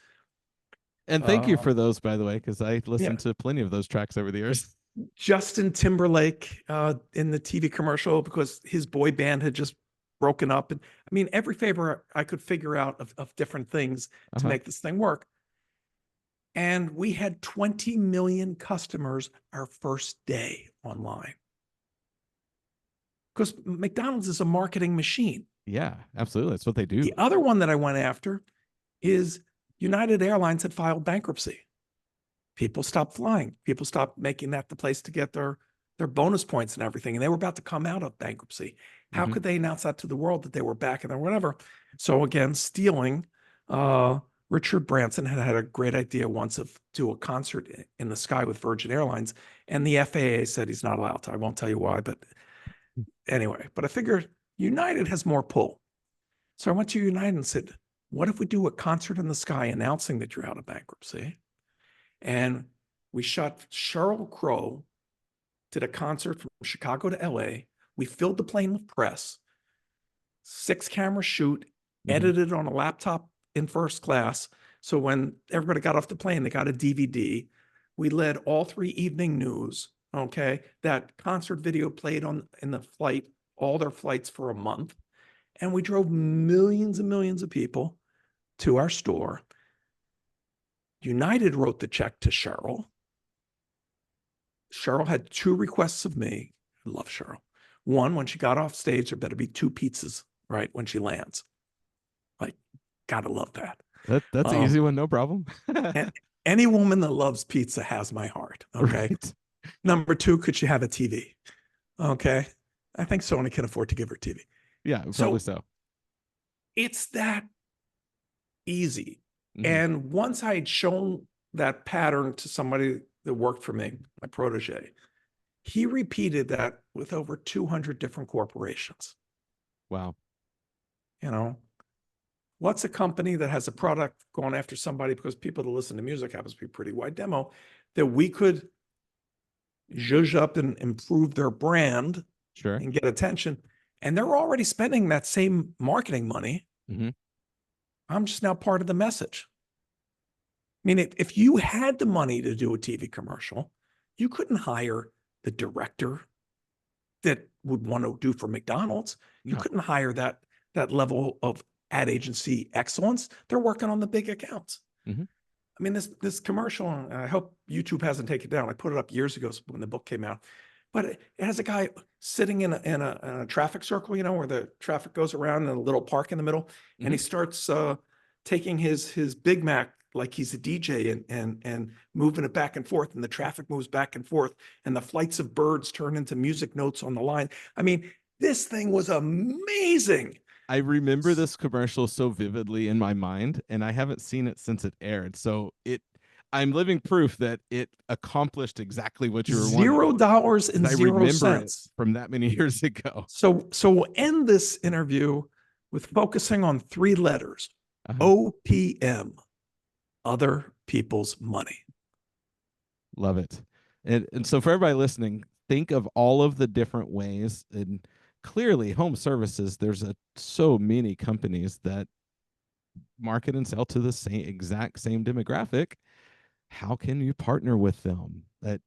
And thank you Uh, for those, by the way, because I yeah, listened to plenty of those tracks over the years. Justin Timberlake in the TV commercial because his boy band had just broken up. And I mean, every favor I could figure out of different things to Uh-huh. make this thing work. And we had 20 million customers our first day online because McDonald's is a marketing machine. Yeah, absolutely. That's what they do. The other one that I went after is United Airlines had filed bankruptcy. People stopped flying. People stopped making that the place to get their bonus points and everything. And they were about to come out of bankruptcy. How Hmm. could they announce that to the world that they were back and whatever? So again, stealing. Richard Branson had a great idea once of do a concert in the sky with Virgin Airlines, and the FAA said he's not allowed to. I won't tell you why, but anyway. But I figured United has more pull. So I went to United and said, what if we do a concert in the sky announcing that you're out of bankruptcy? And we shot Sheryl Crow, did a concert from Chicago to LA. We filled the plane with press, 6 camera shoot, Hmm. edited on a laptop in first class. So when everybody got off the plane, they got a DVD. We led all 3 evening news. Okay. That concert video played on in the flight, all their flights for a month. And we drove millions and millions of people to our store. United wrote the check to Sheryl. Sheryl had 2 requests of me. I love Sheryl. One, when she got off stage, there better be 2 pizzas, right? When she lands. Like, gotta love that. That's an easy Um, one, no problem. Any woman that loves pizza has my heart. Okay. Right. Number two, could she have a TV? Okay. I think Sony can afford to give her TV. Yeah, probably So so. it's that easy. Hmm. And once I had shown that pattern to somebody that worked for me, my protege, he repeated that with over 200 different corporations. Wow. You know, what's a company that has a product going after somebody because people that listen to music happens to be a pretty wide demo that we could zhuzh up and improve their brand Sure. and get attention. And they're already spending that same marketing money. Hmm. I'm just now part of the message. I mean, if you had the money to do a TV commercial, you couldn't hire the director that would want to do for McDonald's. You No. couldn't hire that level of ad agency excellence. They're working on the big accounts. Mm-hmm. I mean, this commercial, and I hope YouTube hasn't taken it down. I put it up years ago when the book came out, but it has a guy sitting in a traffic circle, where the traffic goes around in a little park in the middle, and Mm-hmm. he starts taking his Big Mac like he's a DJ and moving it back and forth, and the traffic moves back and forth, and the flights of birds turn into music notes on the line. I mean, this thing was amazing. I remember this commercial so vividly in my mind, and I haven't seen it since it aired. So I'm living proof that it accomplished exactly what you were wanting, $0 and because I zero remember it cents. from that many years ago. So we'll end this interview with focusing on three letters: Uh-huh. OPM, other people's money. Love it. And so for everybody listening, think of all of the different ways. And clearly, home services, there's so many companies that market and sell to the exact same demographic. How can you partner with them? That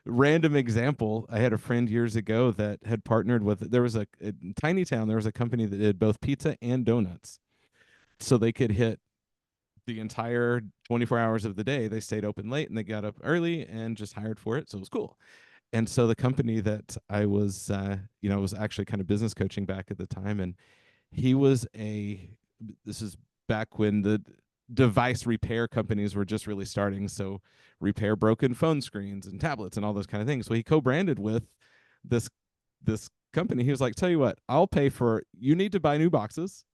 random example, I had a friend years ago that had partnered with, there was in tiny town, there was a company that did both pizza and donuts, so they could hit the entire 24 hours of the day. They stayed open late and they got up early and just hired for it, so it was cool. And so the company that I was was actually kind of business coaching back at the time, and he was this is back when the device repair companies were just really starting, so repair broken phone screens and tablets and all those kind of things. So he co-branded with this company. He was like, tell you what, I'll pay for, you need to buy new boxes,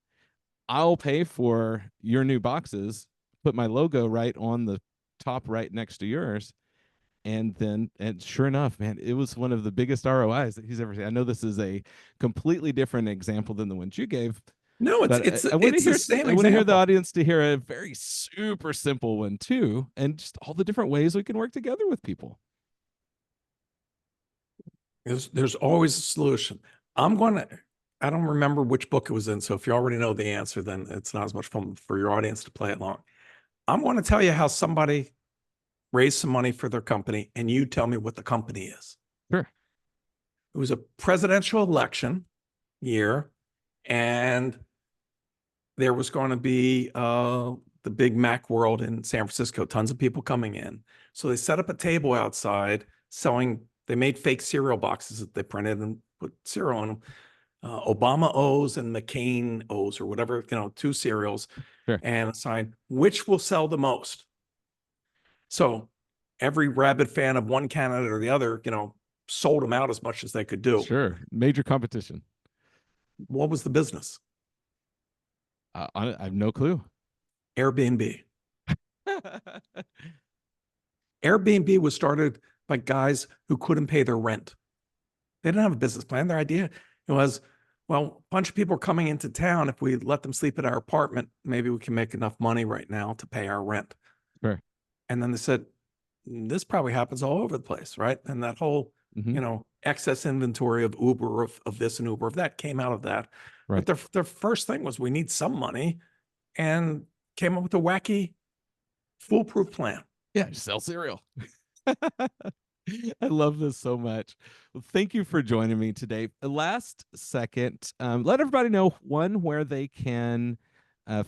I'll pay for your new boxes, put my logo right on the top right next to yours. And sure enough, man, it was one of the biggest ROIs that he's ever seen. I know this is a completely different example than the ones you gave, No, it's but it's I want to it's the hear same I want to hear the example. audience to hear a very super simple one too, and just all the different ways we can work together with people. There's always a solution. I don't remember which book it was in, so if you already know the answer, then it's not as much fun for your audience to play along. I'm going to tell you how somebody raised some money for their company, and you tell me what the company is. Sure. It was a presidential election year, and there was going to be the big Mac World in San Francisco, tons of people coming in. So they set up a table outside selling, they made fake cereal boxes that they printed and put cereal in them. Obama O's and McCain O's, or whatever, two cereals, Sure. and a sign, which will sell the most. So every rabid fan of one candidate or the other, sold them out as much as they could do. Sure. Major competition. What was the business? I have no clue. Airbnb. Airbnb was started by guys who couldn't pay their rent. They didn't have a business plan. Their idea was, well, a bunch of people are coming into town. If we let them sleep at our apartment, maybe we can make enough money right now to pay our rent. Sure. And then they said, this probably happens all over the place, right? And that whole, Mm-hmm. excess inventory of Uber, of this and Uber, of that came out of that. Right. But their first thing was, we need some money, and came up with a wacky, foolproof plan. Yeah, just sell cereal. I love this so much. Well, thank you for joining me today. Last second, let everybody know, one, where they can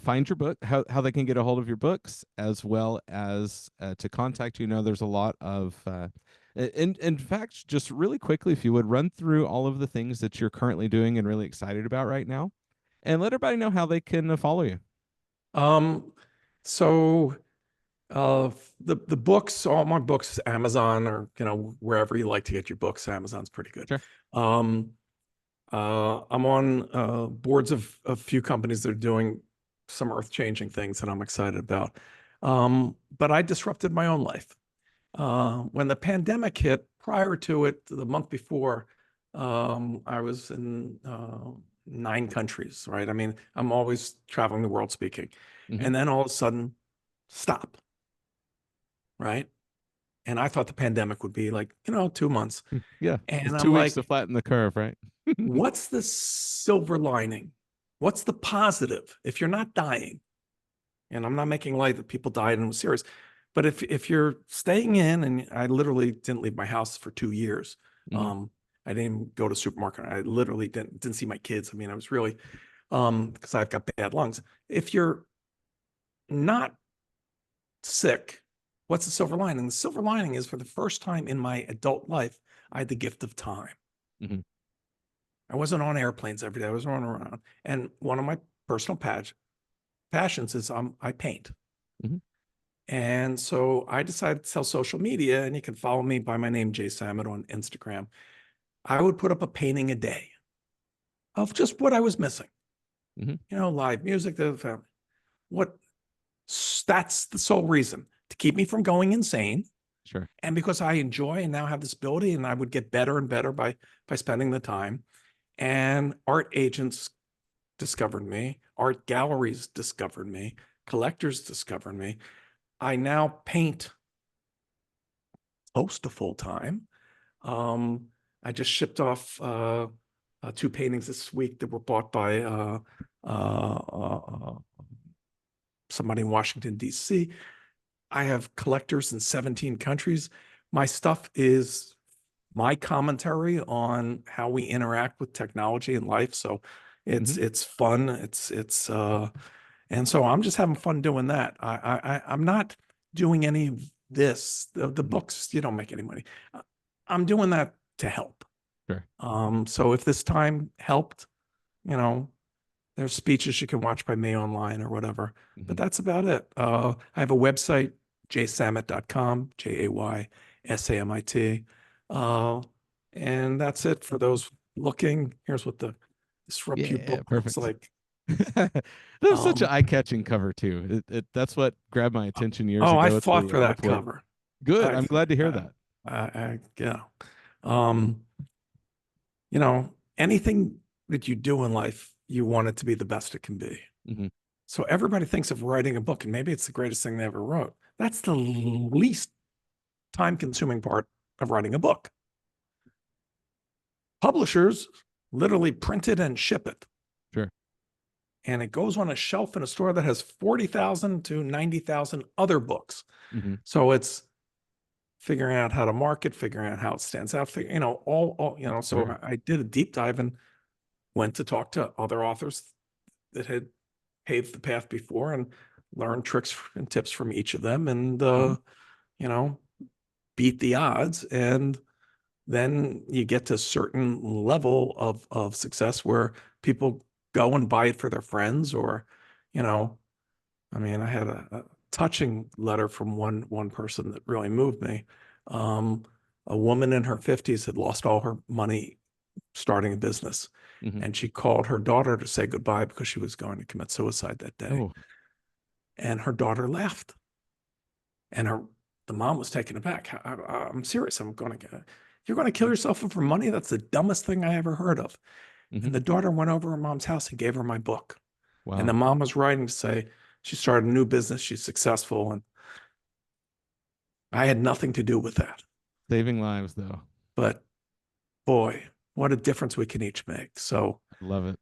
find your book, how they can get a hold of your books, as well as to contact you. You know, there's a lot of, in fact, just really quickly, if you would run through all of the things that you're currently doing and really excited about right now, and let everybody know how they can follow you. So the books, all my books, Amazon, or wherever you like to get your books. Amazon's pretty good. Sure. I'm on boards of a few companies that are doing some earth-changing things that I'm excited about. But I disrupted my own life. When the pandemic hit, prior to it, the month before, I was in 9 countries, right? I mean, I'm always traveling the world speaking. Mm-hmm. And then all of a sudden, stop, right? And I thought the pandemic would be like, 2 months. Yeah. It's And I'm 2 weeks to like, flatten the curve, right? what's the silver lining? What's the positive? If you're not dying, and I'm not making light that people died and it was serious, but if you're staying in, and I literally didn't leave my house for 2 years. Mm-hmm. I didn't go to supermarket. I literally didn't see my kids. I mean, I was really, because I've got bad lungs. If you're not sick, what's the silver lining? The silver lining is for the first time in my adult life, I had the gift of time. Mm-hmm. I wasn't on airplanes every day. I was running around. And one of my personal passions is I paint. Mm-hmm. And so I decided to sell social media, and you can follow me by my name, Jay Samit, on Instagram. I would put up a painting a day of just what I was missing. Mm-hmm. Live music, the family. What That's the sole reason to keep me from going insane. Sure. And because I enjoy and now have this ability, and I would get better and better by spending the time. And art agents discovered me, art galleries discovered me, collectors discovered me. I now paint close to full time. Um, I just shipped off two paintings this week that were bought by uh, uh, somebody in Washington, D.C. I have collectors in 17 countries. My stuff is my commentary on how we interact with technology in life. So Mm-hmm. it's fun. And so I'm just having fun doing that. I'm not doing any of this. The Mm-hmm. books, you don't make any money. I'm doing that to help. Sure. So if this time helped, you know, there's speeches you can watch by me online or whatever, Mm-hmm. but that's about it. I have a website, jaysamit.com, JAYSAMIT. Uh, and that's it for those looking. Here's what the Disrupt You Yeah, book looks perfect. like. That was such an Um, eye-catching cover too. That's what grabbed my attention years oh, I ago. It's fought the for that artwork. cover. Good. I, I'm glad to hear I, that. yeah. Um, Anything that you do in life, you want it to be the best it can be. Mm-hmm. So everybody thinks of writing a book, and maybe it's the greatest thing they ever wrote. That's the least time consuming part of writing a book. Publishers literally print it and ship it. Sure. And it goes on a shelf in a store that has 40,000 to 90,000 other books. Mm-hmm. So it's figuring out how to market, figuring out how it stands out, Sure. so I did a deep dive and went to talk to other authors that had paved the path before and learned tricks and tips from each of them, and Mm-hmm. you know, beat the odds. And then you get to a certain level of success where people go and buy it for their friends, or, you know, I mean, I had a touching letter from one person that really moved me. Um, a woman in her 50s had lost all her money starting a business, Mm-hmm. and she called her daughter to say goodbye because she was going to commit suicide that day. Oh. And her daughter laughed, and the mom was taken aback. I'm serious. You're going to kill yourself for money? That's the dumbest thing I ever heard of. Mm-hmm. And the daughter went over to her mom's house and gave her my book. And the Wow. mom was writing to say she started a new business, she's successful, and I had nothing to do with that. Saving lives, though. But boy, what a difference we can each make. So I love it.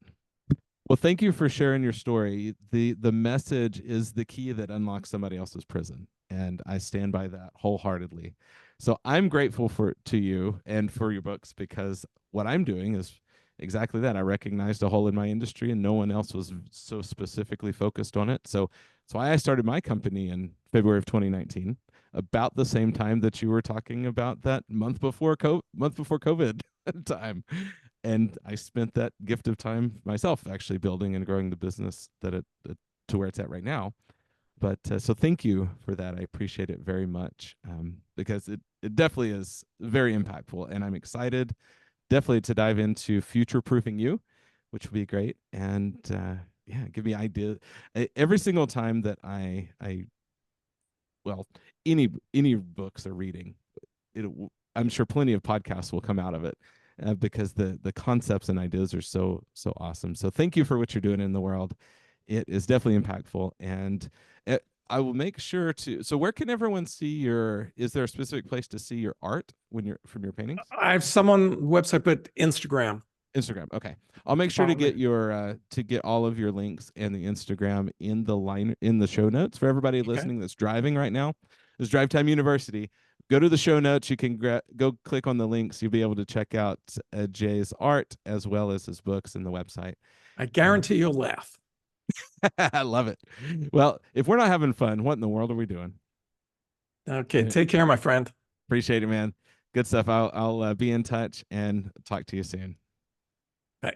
Well, thank you for sharing your story. The message is the key that unlocks somebody else's prison, and I stand by that wholeheartedly. So I'm grateful for to you and for your books, because what I'm doing is exactly that. I recognized a hole in my industry and no one else was so specifically focused on it. So that's why I started my company in February of 2019, about the same time that you were talking about that month before COVID time. And I spent that gift of time myself actually building and growing the business to where it's at right now. But so thank you for that. I appreciate it very much, because it definitely is very impactful, and I'm excited definitely to dive into future proofing you, which will be great. And yeah, give me ideas every single time that I well, any books or reading, it, I'm sure plenty of podcasts will come out of it, because the concepts and ideas are so awesome. So thank you for what you're doing in the world. It is definitely impactful, and I will make sure to. So where can everyone see your? Is there a specific place to see your art when you're from your paintings? I have someone website, but Instagram. Instagram. Okay. I'll make sure Follow me. to get all of your links and the Instagram in the show notes for everybody Okay. listening that's driving right now. This is Drive Time University. go to the show notes. You can go click on the links. You'll be able to check out Jay's art as well as his books and the website. I And guarantee you'll laugh. I love it. Well, if we're not having fun, what in the world are we doing? Okay, take care, my friend. Appreciate it, man. Good stuff. I'll be in touch and talk to you soon. Bye.